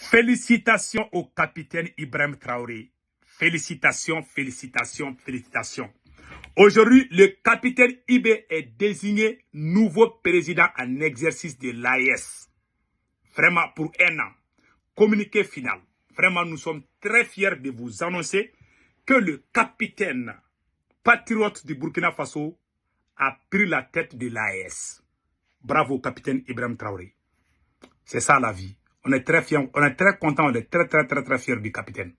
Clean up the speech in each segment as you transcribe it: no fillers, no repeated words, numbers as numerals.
Félicitations au capitaine Ibrahim Traoré. Félicitations, félicitations, félicitations. Aujourd'hui, le capitaine Ibé est désigné nouveau président en exercice de l'AES. Vraiment pour 1 an. Communiqué final. Vraiment, nous sommes très fiers de vous annoncer que le capitaine patriote du Burkina Faso a pris la tête de l'AES. Bravo, capitaine Ibrahim Traoré. C'est ça la vie. On est très fiers, on est très contents, on est très fiers du capitaine.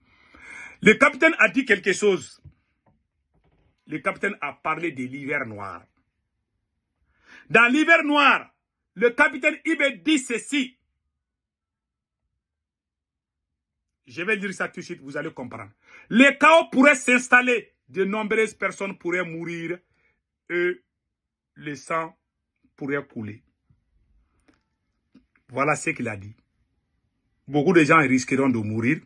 Le capitaine a dit quelque chose. Le capitaine a parlé de l'hiver noir. Dans l'hiver noir, le capitaine Ibé dit ceci. Je vais dire ça tout de suite, vous allez comprendre. Le chaos pourrait s'installer, de nombreuses personnes pourraient mourir et le sang pourrait couler. Voilà ce qu'il a dit. Beaucoup de gens risqueront de mourir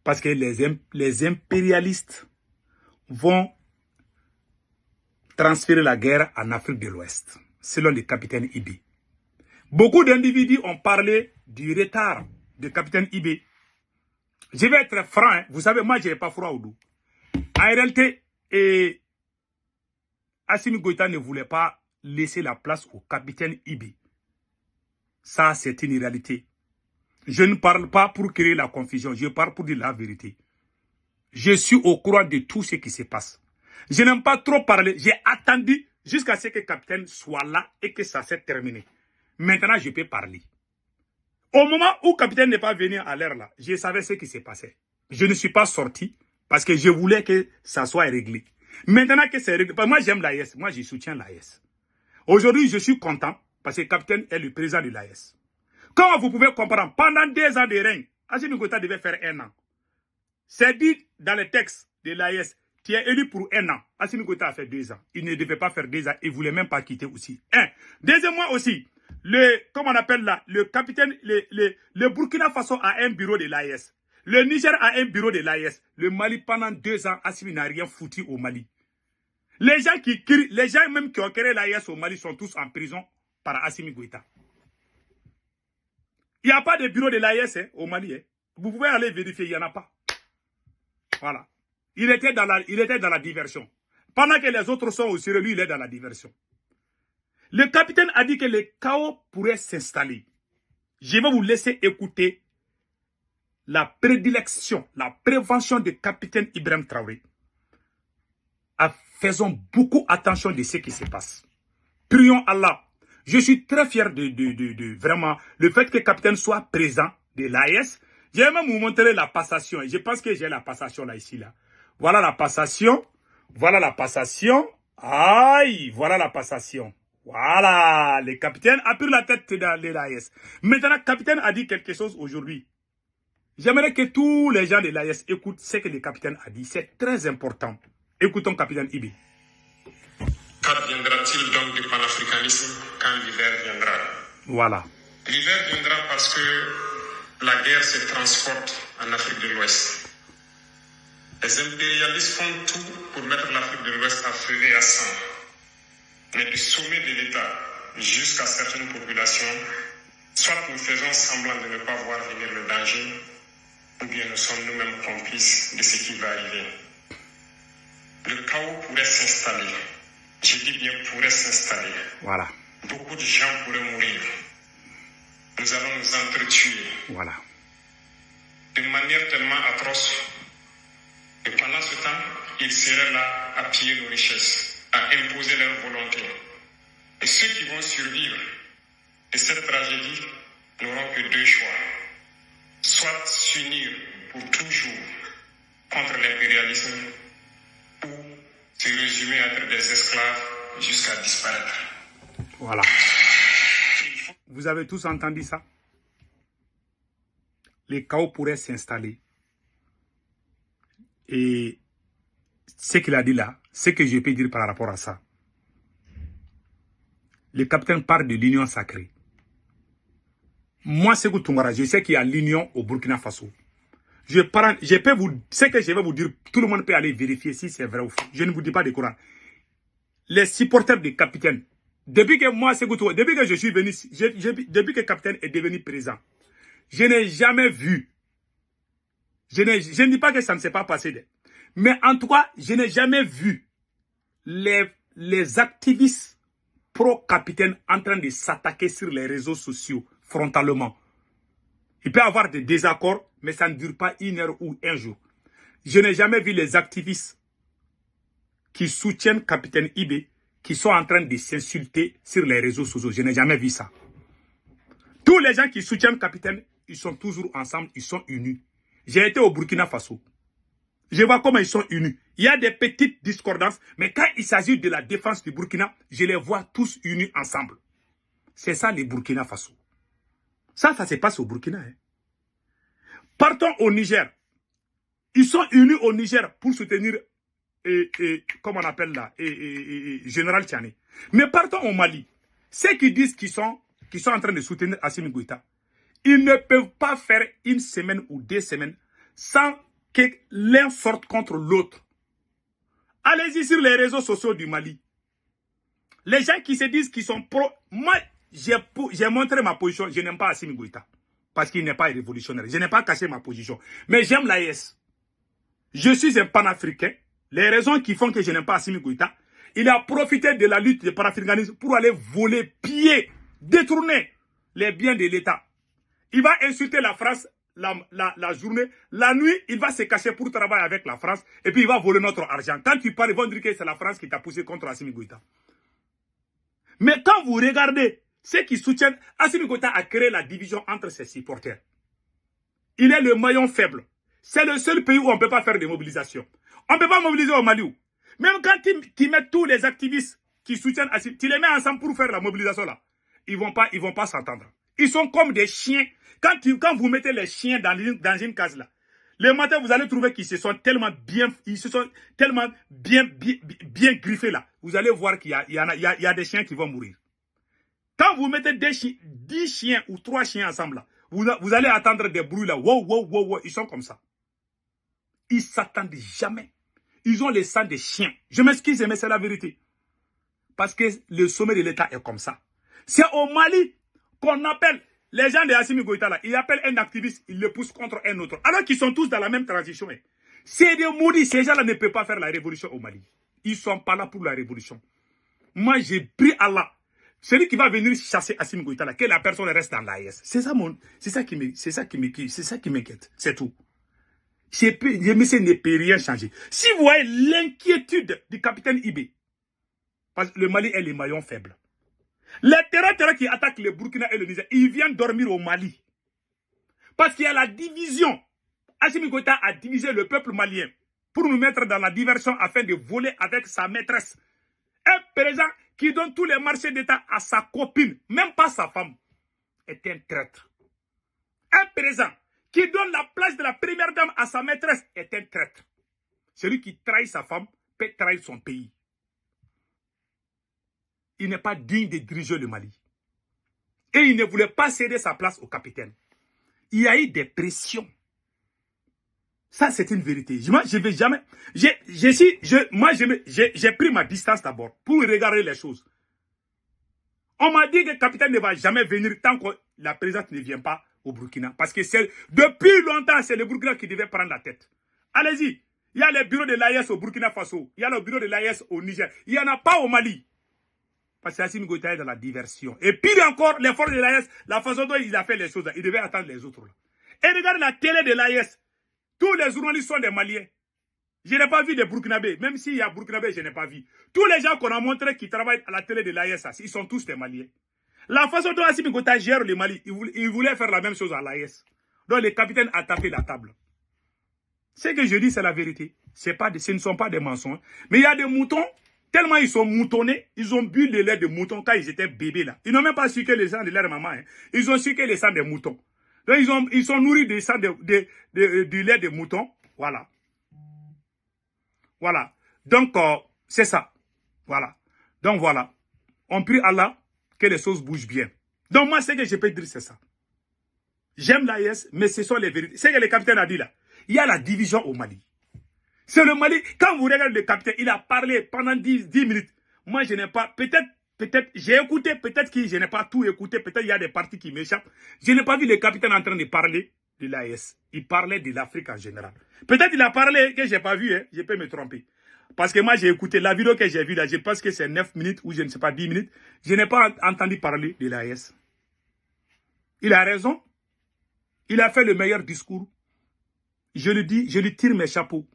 parce que les impérialistes vont transférer la guerre en Afrique de l'Ouest, selon le capitaine Ibé. Beaucoup d'individus ont parlé du retard du capitaine Ibé. Je vais être franc, hein. Vous savez, moi, je n'ai pas froid au dos. En réalité, Assimi Goïta ne voulait pas laisser la place au capitaine Ibé. Ça, c'est une réalité. Je ne parle pas pour créer la confusion, je parle pour dire la vérité. Je suis au courant de tout ce qui se passe. Je n'aime pas trop parler. J'ai attendu jusqu'à ce que le capitaine soit là et que ça s'est terminé. Maintenant, je peux parler. Au moment où le capitaine n'est pas venu à l'heure là, je savais ce qui s'est passé. Je ne suis pas sorti parce que je voulais que ça soit réglé. Maintenant que c'est réglé, moi j'aime l'AES, moi je soutiens l'AES. Aujourd'hui, je suis content parce que le capitaine est le président de l'AES. Comment vous pouvez comprendre, pendant 2 ans de règne, Assimi Goïta devait faire 1 an. C'est dit dans le texte de l'AES, tu es élu pour 1 an. Assimi Goïta a fait 2 ans. Il ne devait pas faire 2 ans. Il ne voulait même pas quitter aussi. Deuxièmement aussi, comment on appelle là, le capitaine, le Burkina Faso a un bureau de l'AES. Le Niger a un bureau de l'AES. Le Mali, pendant 2 ans, Assimi n'a rien foutu au Mali. Les gens qui crient, les gens même qui ont créé l'AES au Mali sont tous en prison par Assimi Goïta. Il n'y a pas de bureau de l'AES au Mali. Hein. Vous pouvez aller vérifier, il n'y en a pas. Voilà. Il était dans la diversion. Pendant que les autres sont au sérieux, lui, il est dans la diversion. Le capitaine a dit que le chaos pourrait s'installer. Je vais vous laisser écouter la prédilection, la prévention du capitaine Ibrahim Traoré. Faisons beaucoup attention de ce qui se passe. Prions Allah. Je suis très fier de vraiment le fait que le capitaine soit présent de l'AES. Je vais même vous montrer la passation. Je pense que j'ai la passation là, ici, là. Voilà la passation. Voilà la passation. Aïe, voilà la passation. Voilà, le capitaine a pris la tête de l'AES. Maintenant, le capitaine a dit quelque chose aujourd'hui. J'aimerais que tous les gens de l'AES écoutent ce que le capitaine a dit. C'est très important. Écoutons capitaine Ibé. Qu'adviendra-t-il donc du panafricanisme quand l'hiver viendra? Voilà. L'hiver viendra parce que la guerre se transporte en Afrique de l'Ouest. Les impérialistes font tout pour mettre l'Afrique de l'Ouest à feu et à sang. Mais du sommet de l'État jusqu'à certaines populations, soit nous faisons semblant de ne pas voir venir le danger, ou bien nous sommes nous-mêmes complices de ce qui va arriver. Le chaos pourrait s'installer. Je dis bien pourrait s'installer. Voilà. Beaucoup de gens pourraient mourir. Nous allons nous entretuer. Voilà. D'une manière tellement atroce. Et pendant ce temps, ils seraient là à piller nos richesses, à imposer leur volonté. Et ceux qui vont survivre de cette tragédie n'auront que 2 choix. Soit s'unir pour toujours contre l'impérialisme, ou se résumer à être des esclaves jusqu'à disparaître. Voilà. Vous avez tous entendu ça? Les chaos pourraient s'installer. Et ce qu'il a dit là, ce que je peux dire par rapport à ça. Le capitaine parle de l'union sacrée. Moi, Sékou Tounkara, je sais qu'il y a l'union au Burkina Faso. Ce que je vais vous dire, tout le monde peut aller vérifier si c'est vrai ou faux. Je ne vous dis pas de Coran. Les supporters du capitaine, depuis que moi, Sékou Tounkara, depuis que je suis venu, depuis que le capitaine est devenu président, je n'ai jamais vu. Je ne dis pas que ça ne s'est pas passé. Mais en tout cas, je n'ai jamais vu les activistes pro-capitaine en train de s'attaquer sur les réseaux sociaux frontalement. Il peut y avoir des désaccords, mais ça ne dure pas 1 heure ou 1 jour. Je n'ai jamais vu les activistes qui soutiennent capitaine Ibé qui sont en train de s'insulter sur les réseaux sociaux. Je n'ai jamais vu ça. Tous les gens qui soutiennent capitaine, ils sont toujours ensemble, ils sont unis. J'ai été au Burkina Faso. Je vois comment ils sont unis. Il y a des petites discordances, mais quand il s'agit de la défense du Burkina, je les vois tous unis ensemble. C'est ça les Burkina Faso. Ça se passe au Burkina. Hein. Partons au Niger. Ils sont unis au Niger pour soutenir, comment on appelle là, Général Tchani. Mais partons au Mali. Ceux qui disent qu'ils sont en train de soutenir Assimi Goïta, ils ne peuvent pas faire 1 semaine ou 2 semaines sans que l'un sorte contre l'autre. Allez-y sur les réseaux sociaux du Mali. Les gens qui se disent qu'ils sont pro... Moi, j'ai montré ma position. Je n'aime pas Assimi Goïta. Parce qu'il n'est pas révolutionnaire. Je n'ai pas caché ma position. Mais j'aime l'AES. Je suis un panafricain. Les raisons qui font que je n'aime pas Assimi Goïta, il a profité de la lutte des panafricanistes pour aller voler, piller, détourner les biens de l'État. Il va insulter la France la journée. La nuit, il va se cacher pour travailler avec la France. Et puis, il va voler notre argent. Quand tu parles, ils vont dire que c'est la France qui t'a poussé contre Assimi Goïta. Mais quand vous regardez ceux qui soutiennent, Assimi Goïta a créé la division entre ses supporters. Il est le maillon faible. C'est le seul pays où on ne peut pas faire de mobilisation. On ne peut pas mobiliser au Mali. Même quand tu mets tous les activistes qui soutiennent Assimi, tu les mets ensemble pour faire la mobilisation là. Ils vont pas s'entendre. Ils sont comme des chiens. Quand vous mettez les chiens dans une case là, le matin vous allez trouver qu'ils se sont tellement bien griffés là. Vous allez voir qu'il y a des chiens qui vont mourir. Quand vous mettez 10 chiens ou 3 chiens ensemble là, vous allez attendre des bruits là. Wow, wow, wow, wow. Ils sont comme ça. Ils s'attendent jamais. Ils ont le sang des chiens. Je m'excuse, mais c'est la vérité. Parce que le sommet de l'État est comme ça. C'est au Mali qu'on appelle les gens de Assimi Goïta là. Ils appellent un activiste, ils le poussent contre un autre. Alors qu'ils sont tous dans la même transition. C'est des maudits. Ces gens-là ne peuvent pas faire la révolution au Mali. Ils ne sont pas là pour la révolution. Moi, j'ai pris Allah. Celui qui va venir chasser Assimi Goïta là, que la personne reste dans l'AES. C'est ça qui m'inquiète. C'est tout. Monsieur ne peut rien changer. Si vous voyez l'inquiétude du capitaine Ibé, parce que le Mali est le maillon faible. Les terrains qui attaquent le Burkina et le Niger, ils viennent dormir au Mali. Parce qu'il y a la division. Assimi Goïta a divisé le peuple malien pour nous mettre dans la diversion afin de voler avec sa maîtresse. Un président qui donne tous les marchés d'État à sa copine, même pas sa femme, est un traître. Un président qui donne la place de la première dame à sa maîtresse est un traître. Celui qui trahit sa femme peut trahir son pays. Il n'est pas digne de diriger le Mali. Et il ne voulait pas céder sa place au capitaine. Il y a eu des pressions. Ça, c'est une vérité. Moi, je ne vais jamais... J'ai pris ma distance d'abord pour regarder les choses. On m'a dit que le capitaine ne va jamais venir tant que la présidente ne vient pas au Burkina. Parce que depuis longtemps, c'est le Burkina qui devait prendre la tête. Allez-y. Il y a le bureau de l'AES au Burkina Faso. Il y a le bureau de l'AES au Niger. Il n'y en a pas au Mali. Parce que Assimi Goïta est dans la diversion. Et pire encore, les forces de l'AES, la façon dont il a fait les choses, il devait attendre les autres. Là. Et regarde la télé de l'AES. Tous les journalistes sont des Maliens. Je n'ai pas vu des Burkinabés. Même s'il y a Burkinabés, je n'ai pas vu. Tous les gens qu'on a montrés qui travaillent à la télé de l'AES, ils sont tous des Maliens. La façon dont Assimi Goïta gère le Mali, il voulait faire la même chose à l'AES. Donc le capitaine a tapé la table. Ce que je dis, c'est la vérité. Ce ne sont pas des mensonges. Mais il y a des moutons, tellement ils sont moutonnés, ils ont bu le lait de mouton quand ils étaient bébés là. Ils n'ont même pas sucé le sang de leur maman. Hein. Ils ont sucé le sang des moutons. Donc ils sont nourris du sang du lait de mouton. Voilà. Voilà. Donc, c'est ça. Voilà. Donc, voilà. On prie Allah que les choses bougent bien. Donc, moi, ce que je peux dire, c'est ça. J'aime l'AES, mais ce sont les vérités. C'est ce que le capitaine a dit là. Il y a la division au Mali. C'est le Mali. Quand vous regardez le capitaine, il a parlé pendant 10 minutes. Moi, je n'ai pas... Peut-être Peut-être, j'ai écouté, peut-être que je n'ai pas tout écouté, peut-être il y a des parties qui m'échappent. Je n'ai pas vu le capitaine en train de parler de l'AES. Il parlait de l'Afrique en général. Peut-être il a parlé que je n'ai pas vu, hein, je peux me tromper. Parce que moi j'ai écouté la vidéo que j'ai vue là, je pense que c'est 9 minutes ou je ne sais pas 10 minutes. Je n'ai pas entendu parler de l'AES. Il a raison. Il a fait le meilleur discours. Je le dis, je lui tire mes chapeaux.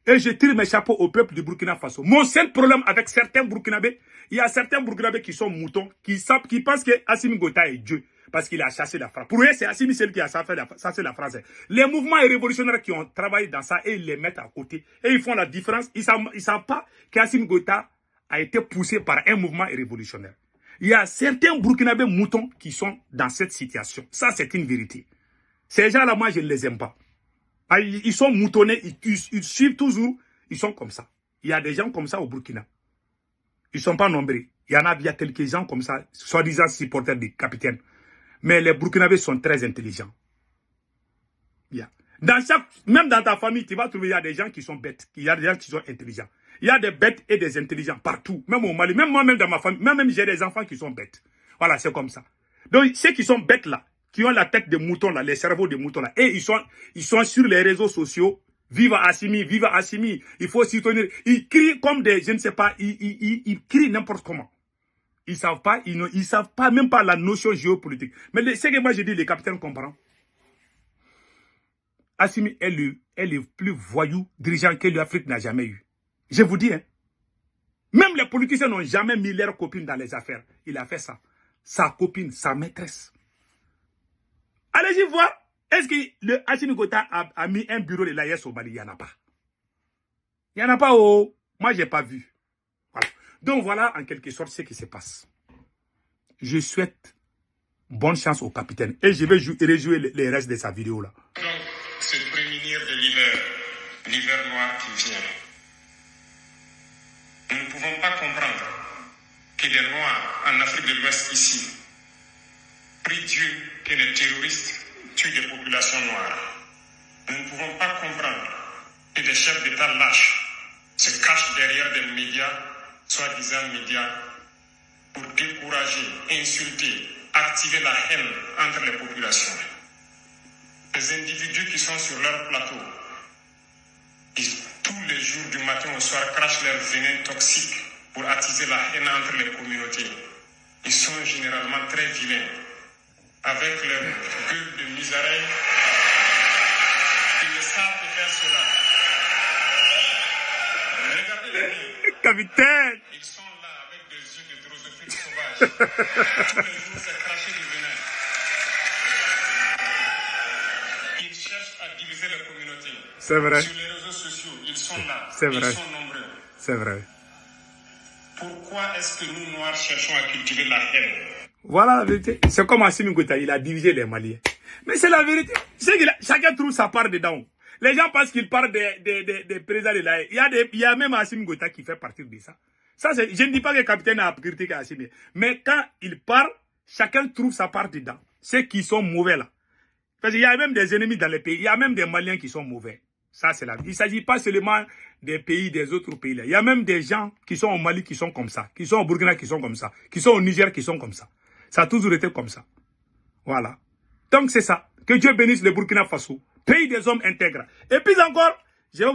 Et je tire mes chapeaux au peuple du Burkina Faso. Mon seul problème avec certains Burkinabés, il y a certains Burkinabés qui sont moutons, qui pensent que Assimi Goïta est Dieu, parce qu'il a chassé la France. Pour eux, c'est Assimi seul qui a chassé la France. Les mouvements révolutionnaires qui ont travaillé dans ça, et ils les mettent à côté. Et ils font la différence. Ils savent pas qu'Assimi Goïta a été poussé par un mouvement révolutionnaire. Il y a certains Burkinabés moutons qui sont dans cette situation. Ça, c'est une vérité. Ces gens-là, moi, je ne les aime pas. Ils sont moutonnés, ils suivent toujours, ils sont comme ça. Il y a des gens comme ça au Burkina. Ils ne sont pas nombreux. Il y a quelques gens comme ça, soi-disant supporters des capitaines. Mais les Burkinabés sont très intelligents. Même dans ta famille, tu vas trouver, il y a des gens qui sont bêtes, il y a des gens qui sont intelligents. Il y a des bêtes et des intelligents partout. Même au Mali, même moi-même dans ma famille, même j'ai des enfants qui sont bêtes. Voilà, c'est comme ça. Donc, ceux qui sont bêtes là, qui ont la tête de mouton là, les cerveaux de mouton là, et ils sont sur les réseaux sociaux, vive Assimi, il faut s'y tenir. Ils crient comme des, je ne sais pas, ils crient n'importe comment. Ils savent pas même pas la notion géopolitique. Mais ce que moi je dis, les capitaines comprennent. Assimi est le plus voyou dirigeant que l'Afrique n'a jamais eu. Je vous dis, hein. Même les politiciens n'ont jamais mis leur copine dans les affaires. Il a fait ça. Sa copine, sa maîtresse. Allez-y voir. Est-ce que le Assimi Goïta a mis un bureau de l'AES au Mali? Il n'y en a pas. Il n'y en a pas. Oh. Moi, je n'ai pas vu. Voilà. Donc, voilà en quelque sorte ce qui se passe. Je souhaite bonne chance au capitaine. Et je vais réjouir les restes de sa vidéo là. Donc, se prémunir de l'hiver noir qui vient. Nous ne pouvons pas comprendre que les Noirs en Afrique de l'Ouest ici prient Dieu que les terroristes tuent des populations noires. Nous ne pouvons pas comprendre que des chefs d'État lâches se cachent derrière des médias, soi-disant médias, pour décourager, insulter, activer la haine entre les populations. Les individus qui sont sur leur plateau, qui tous les jours du matin au soir crachent leur venin toxique pour attiser la haine entre les communautés, ils sont généralement très vilains. Avec leur gueule de misérable, ils ne savent que faire cela. Regardez-les bien. Capitaine! Ils sont là avec des yeux de drosophiles sauvages. Tous les jours, c'est cracher du venin. Ils cherchent à diviser la communauté. C'est vrai. Sur les réseaux sociaux, ils sont là. C'est vrai. Ils sont nombreux. C'est vrai. Pourquoi est-ce que nous, Noirs, cherchons à cultiver la haine? Voilà la vérité. C'est comme Assimi Goïta, il a divisé les Maliens. Mais c'est la vérité. Chacun trouve sa part dedans. Les gens pensent qu'il parle des présidents de l'AE. Il y a même Assimi Goïta qui fait partie de ça. Je ne dis pas que le capitaine a critiqué Assimi. Mais quand il parle, chacun trouve sa part dedans. Ceux qui sont mauvais là. Parce qu'il y a même des ennemis dans les pays. Il y a même des Maliens qui sont mauvais. Ça, c'est la vie. Il ne s'agit pas seulement des pays, des autres pays là. Il y a même des gens qui sont au Mali qui sont comme ça. Qui sont au Burkina qui sont comme ça. Qui sont au Niger qui sont comme ça. Ça a toujours été comme ça. Voilà. Donc c'est ça. Que Dieu bénisse le Burkina Faso. Pays des hommes intègres. Et puis encore, j'ai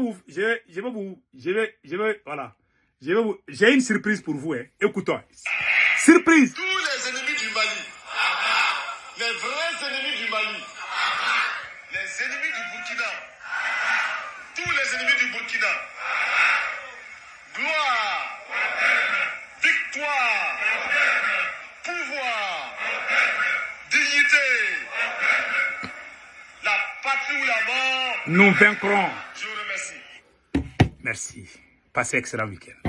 une surprise pour vous. Hein. Écoutez. Surprise. Tous les ennemis du Mali. Les vrais ennemis du Mali. Les ennemis du Burkina. Tous les ennemis du Burkina. Gloire. Victoire. Pouvoir, dignité, la patrie ou la mort, nous vaincrons. Je vous remercie. Merci. Passez un excellent week-end.